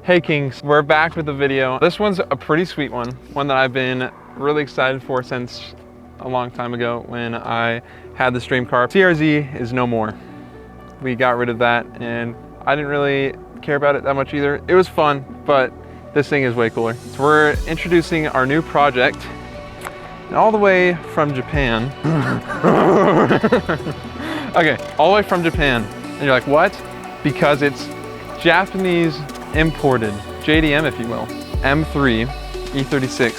Hey Kings, we're back with the video. This one's a pretty sweet one that I've been really excited for since a long time ago when I had this dream car. CRZ is no more. We got rid of that and I didn't really care about it that much either. It was fun, but this thing is way cooler. So we're introducing our new project all the way from Japan. Okay, all the way from Japan. And you're like, what? Because it's Japanese imported, JDM if you will, M3 E36.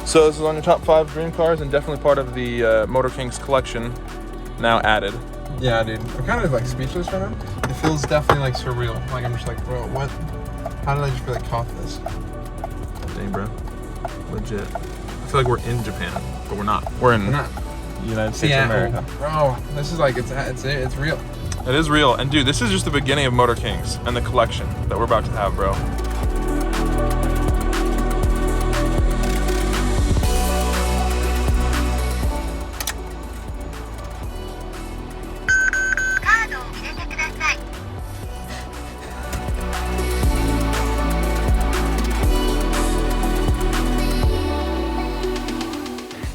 So this is on your top 5 dream cars and definitely part of the Motor Kings collection, now added. Yeah, dude. I'm kind of like speechless right now. It feels definitely like surreal. Like I'm just like, bro, what? How did I just really cough this? Dang, bro. Legit. I feel like we're in Japan, but we're not. We're in the United States of America. Bro, this is like, it's real. It is real. And dude, this is just the beginning of Motor Kings and the collection that we're about to have, bro.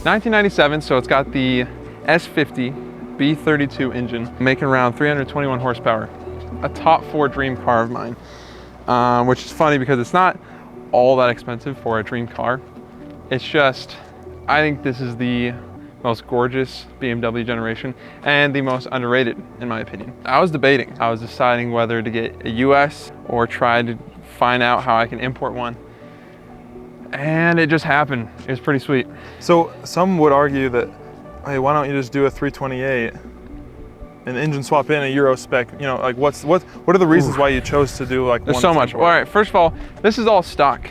$1997, so it's got the S50 B32 engine, making around 321 horsepower. A top 4 dream car of mine, which is funny because it's not all that expensive for a dream car. It's just, I think this is the most gorgeous BMW generation and the most underrated in my opinion. I was debating. I was deciding whether to get a US or try to find out how I can import one. And it just happened. It was pretty sweet. So some would argue that, hey, why don't you just do a 328 and engine swap in a Euro spec? You know, like what are the reasons why you chose to do like There's so much. All right, first of all, this is all stock.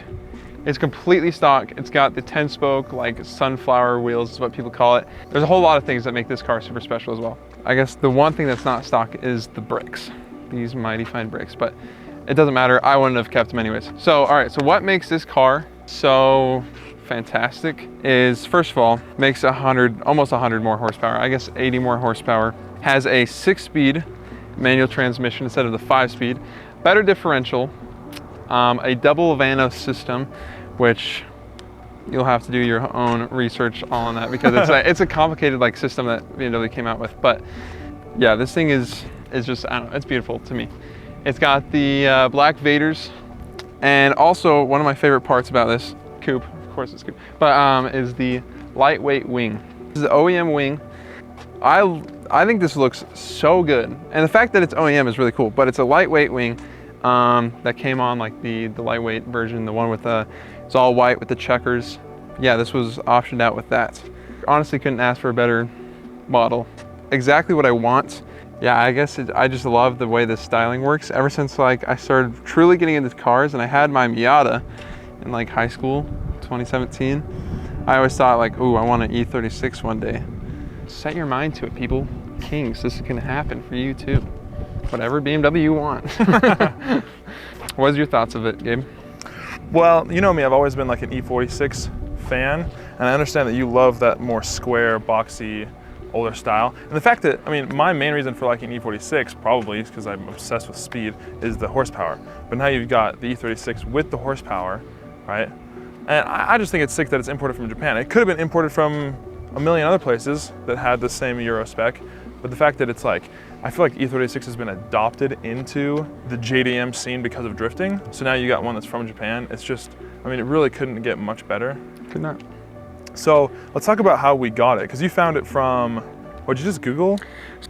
It's completely stock. It's got the 10-spoke, like sunflower wheels is what people call it. There's a whole lot of things that make this car super special as well. I guess the one thing that's not stock is the brakes. These mighty fine brakes, but it doesn't matter. I wouldn't have kept them anyways. So, all right, so what makes this car so fantastic is, first of all, makes almost 100 more horsepower, I guess 80 more horsepower, has a 6-speed manual transmission instead of the 5-speed, better differential, a double Vanos system, which you'll have to do your own research on that because it's a complicated like system that BMW came out with. But yeah, this thing is just, I don't know, it's beautiful to me. It's got the black Vaders. And also, one of my favorite parts about this coupe, of course it's coupe, but is the lightweight wing. This is the OEM wing. I think this looks so good. And the fact that it's OEM is really cool, but it's a lightweight wing that came on like the lightweight version, the one with it's all white with the checkers. Yeah, this was optioned out with that. Honestly, couldn't ask for a better model. Exactly what I want. Yeah, I guess I just love the way this styling works. Ever since like I started truly getting into cars and I had my Miata in like high school, 2017, I always thought like, ooh, I want an E36 one day. Set your mind to it, people. Kings, this is gonna happen for you too. Whatever BMW you want. What's your thoughts of it, Gabe? Well, you know me, I've always been like an E46 fan, and I understand that you love that more square, boxy, older style. And the fact that, I mean, my main reason for liking E46 probably is because I'm obsessed with speed, is the horsepower. But now you've got the E36 with the horsepower, right? And I just think it's sick that it's imported from Japan. It could have been imported from a million other places that had the same Euro spec, but the fact that it's like, I feel like E36 has been adopted into the JDM scene because of drifting. So now you got one that's from Japan. It's just, I mean, it really couldn't get much better. Could not. So let's talk about how we got it, because you found it from, what'd you just Google?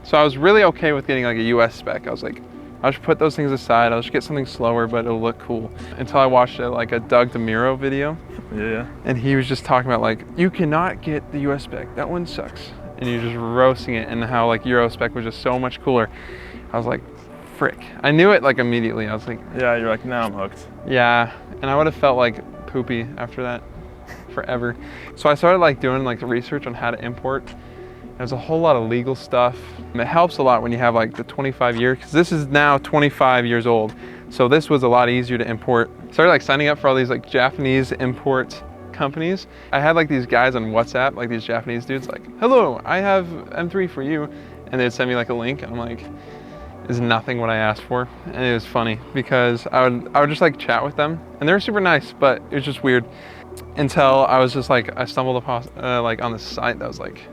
So I was really okay with getting like a US spec. I was like, I'll just put those things aside. I'll just get something slower, but it'll look cool. Until I watched like a Doug DeMuro video. Yeah. And he was just talking about like, you cannot get the US spec. That one sucks. And you're just roasting it and how like Euro spec was just so much cooler. I was like, frick. I knew it like immediately. I was like, yeah, you're like, now I'm hooked. Yeah, and I would have felt like poopy after that forever. So I started like doing like the research on how to import There's a whole lot of legal stuff. And it helps a lot when you have like the 25 year, because this is now 25 years old. So this was a lot easier to import. Started like signing up for all these like Japanese import companies. I had like these guys on WhatsApp, like these Japanese dudes, like, hello, I have M3 for you. And they'd send me like a link, and I'm like, this is nothing what I asked for. And it was funny because I would just like chat with them, and they were super nice, but it was just weird until I was just like, I stumbled upon like on this site that was like,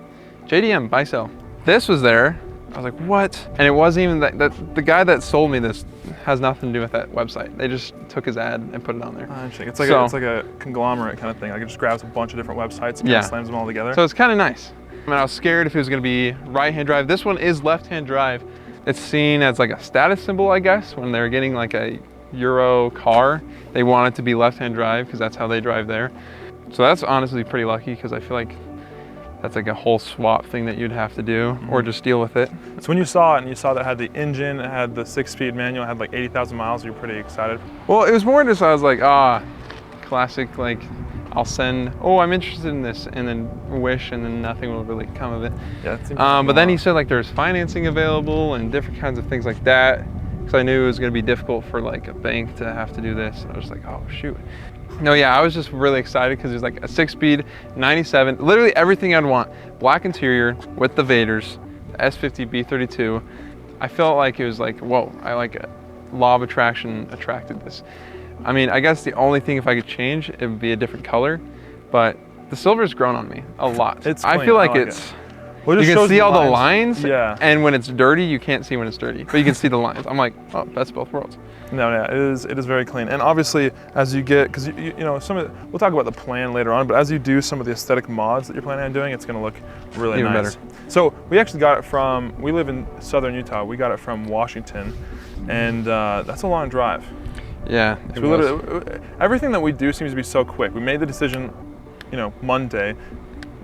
JDM, buy sell. This was there. I was like, what? And it wasn't even that the guy that sold me this has nothing to do with that website. They just took his ad and put it on there. Interesting. It's like a conglomerate kind of thing. Like it just grabs a bunch of different websites and kind of slams them all together. So it's kind of nice. I mean, I was scared if it was going to be right-hand drive. This one is left-hand drive. It's seen as like a status symbol, I guess, when they're getting like a Euro car. They want it to be left-hand drive because that's how they drive there. So that's honestly pretty lucky, because I feel like that's like a whole swap thing that you'd have to do, or just deal with it. So when you saw it and you saw that it had the engine, it had the 6-speed manual, it had like 80,000 miles, you were pretty excited? Well, it was more just, I was like, classic, like, I'll send, oh, I'm interested in this, and then wish, and then nothing will really come of it. Yeah, it seems but then he said like there's financing available and different kinds of things like that, because I knew it was going to be difficult for like a bank to have to do this. And I was like, oh shoot. No, yeah, I was just really excited because it was like a 6-speed 97, literally everything I'd want. Black interior with the Vaders, the S50 B32. I felt like it was like, whoa, I like it. Law of attraction attracted this. I mean, I guess the only thing if I could change, it would be a different color, but the silver's grown on me a lot. It's clean. I feel like I like it's, well, you can see all the lines, yeah. And when it's dirty, you can't see when it's dirty, but you can see the lines. I'm like, oh, that's both worlds. No, yeah, it is very clean. And obviously, as you get, because you know, we'll talk about the plan later on, but as you do some of the aesthetic mods that you're planning on doing, it's gonna look really even nice. Better. So we actually got it from, we live in southern Utah, we got it from Washington, and that's a long drive. Yeah, So we literally, everything that we do seems to be so quick. We made the decision, you know, Monday.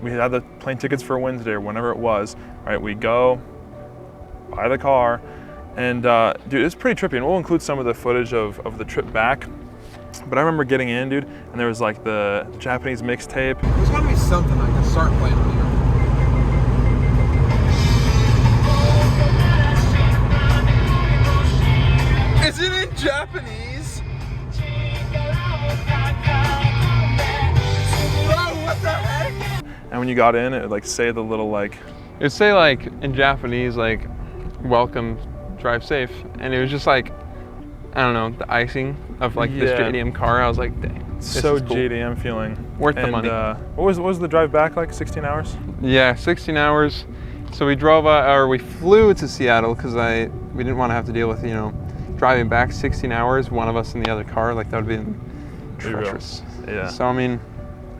We had the plane tickets for Wednesday or whenever it was. Right, we go, buy the car, and dude, it's pretty trippy. And we'll include some of the footage of the trip back. But I remember getting in, dude, and there was like the Japanese mixtape. There's gotta be something I can start playing on here. Is it in Japanese? And when you got in, it would like say the little like... It would say like in Japanese, like, welcome, drive safe. And it was just like, I don't know, the icing of like this JDM car. I was like, dang, this so is cool. JDM feeling. Worth the money. What was the drive back like, 16 hours? Yeah, 16 hours. So we drove, or we flew to Seattle because we didn't want to have to deal with, you know, driving back 16 hours, one of us in the other car. Like that would be treacherous. Yeah. So I mean,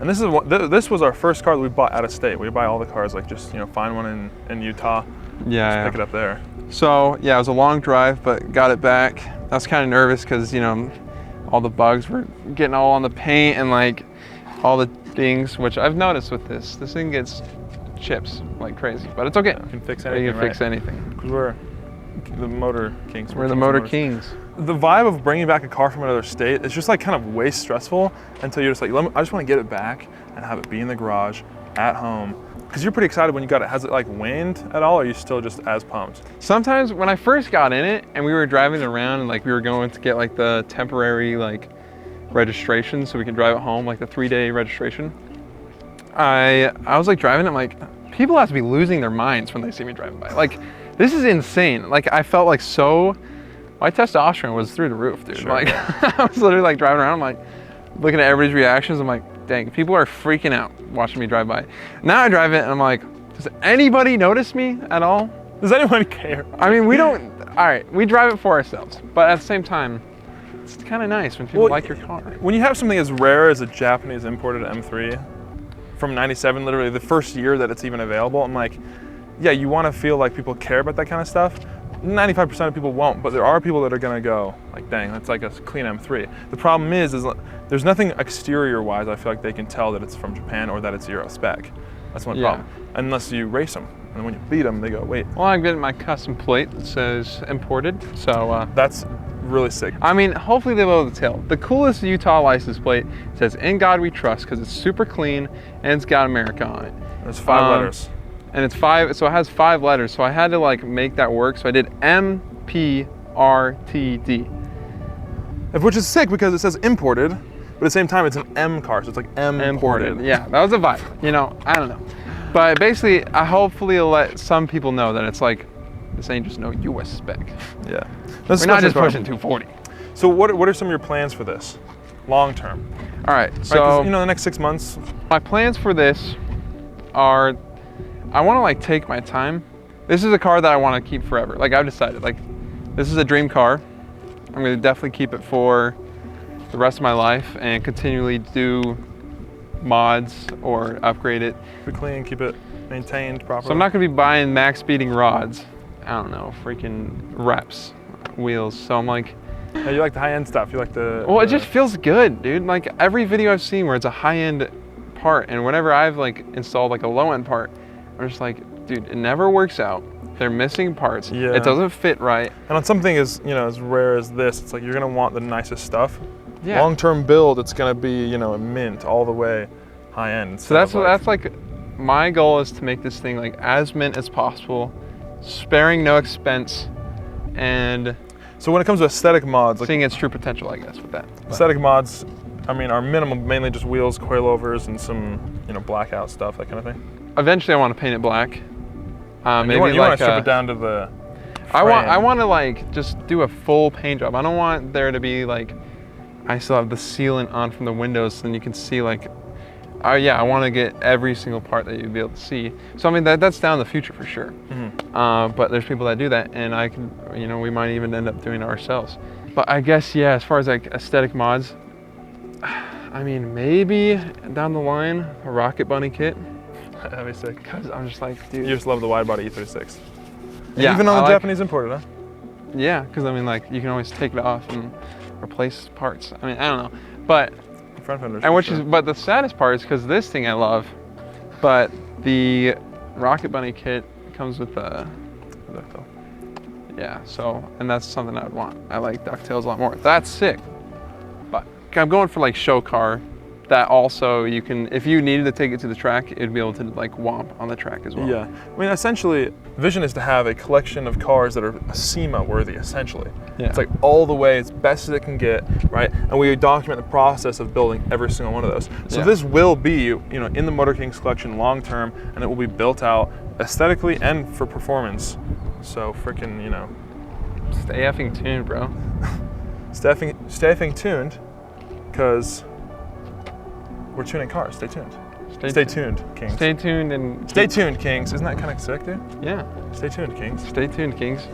and this was our first car that we bought out of state. We buy all the cars, like just, you know, find one in Utah. Yeah. Pick it up there. So yeah, it was a long drive, but got it back. I was kind of nervous because, you know, all the bugs were getting all on the paint and like all the dings, which I've noticed with this. This thing gets chips like crazy, but it's okay. You can fix anything. You can fix anything. Because we're the motor kings. We're the motor kings. The vibe of bringing back a car from another state is just like kind of way stressful until you're just like, I just want to get it back and have it be in the garage at home. Because you're pretty excited when you got it. Has it like waned at all, or are you still just as pumped? Sometimes when I first got in it and we were driving around and like we were going to get like the temporary like registration so we can drive it home, like the 3-day registration. I was like driving, I'm like, people have to be losing their minds when they see me driving by. Like, this is insane. Like I felt like so, my testosterone was through the roof, dude. Sure. Like I was literally like driving around, I'm like looking at everybody's reactions. I'm like, dang, people are freaking out watching me drive by. Now I drive it and I'm like, does anybody notice me at all? Does anyone care? I mean, we don't, all right, we drive it for ourselves, but at the same time, it's kind of nice when people like your car. When you have something as rare as a Japanese imported M3 from 97, literally the first year that it's even available, I'm like, yeah, you want to feel like people care about that kind of stuff. 95% of people won't, but there are people that are going to go, like, dang, that's like a clean M3. The problem is there's nothing exterior-wise I feel like they can tell that it's from Japan or that it's Euro spec. That's one problem. Unless you race them. And when you beat them, they go, wait. Well, I'm getting my custom plate that says imported, so. That's really sick. I mean, hopefully they'll be able to tell. The coolest Utah license plate says, "In God We Trust," because it's super clean and it's got America on it. There's 5 letters. and it's 5, so it has 5 letters. So I had to like make that work. So I did MTR-KNGZ. Which is sick because it says imported, but at the same time it's an M car, so it's like imported. Yeah, that was a vibe. You know, I don't know. But basically, I hopefully let some people know that it's like, this ain't just no US spec. Yeah. We're not just pushing 240. So what are some of your plans for this, long term? All right, so right, you know, the next 6 months. My plans for this are, I want to like take my time. This is a car that I want to keep forever. Like I've decided, like this is a dream car. I'm going to definitely keep it for the rest of my life and continually do mods or upgrade it. Keep it clean, keep it maintained properly. So I'm not going to be buying max speeding rods. I don't know, freaking reps wheels. So I'm like, yeah, you like the high-end stuff. You like the. Well, it just feels good, dude. Like every video I've seen where it's a high-end part, and whenever I've like installed like a low-end part, I'm just like, dude, it never works out. They're missing parts. Yeah. It doesn't fit right. And on something as as rare as this, it's like you're gonna want the nicest stuff. Yeah. Long-term build, it's gonna be a mint all the way, high-end. So that's like my goal is to make this thing like as mint as possible, sparing no expense, and. So when it comes to aesthetic mods, like seeing its true potential, I guess, with that. Aesthetic mods, I mean, are minimum, mainly just wheels, coilovers, and some, blackout stuff, that kind of thing. Eventually, I want to paint it black. Maybe you want like to strip it down to the frame. frame. I want to like just do a full paint job. I don't want there to be like, I still have the sealant on from the windows, and you can see like, oh yeah, I want to get every single part that you'd be able to see. So I mean, that's down the future for sure. Mm-hmm. But there's people that do that, and I can, we might even end up doing it ourselves. But I guess, yeah, as far as like aesthetic mods, I mean, maybe down the line, a Rocket Bunny kit. That'd be sick. Cause I'm just like, dude. You just love the wide body E36. Yeah. Even on the Japanese imported, huh? Yeah, because I mean, like, you can always take it off and replace parts. I mean, I don't know, but. Front fenders. And but the saddest part is because this thing I love, but the Rocket Bunny kit comes with a ducktail. Yeah, so, and that's something I would want. I like ducktails a lot more. That's sick. But I'm going for like show car that also you can, if you needed to take it to the track, it'd be able to like womp on the track as well. Yeah, I mean, essentially, vision is to have a collection of cars that are SEMA worthy, essentially. Yeah. It's like all the way as best as it can get, right? And we document the process of building every single one of those. So Yeah. this will be, in the Motor Kings collection long term, and it will be built out aesthetically and for performance. So freaking, Stay effing tuned, bro. stay effing tuned, because we're tuning cars. Stay tuned. Stay tuned, Kings. Stay tuned and Stay tuned, Kings. Isn't that kind of sick, dude? Yeah. Stay tuned, Kings. Stay tuned, Kings.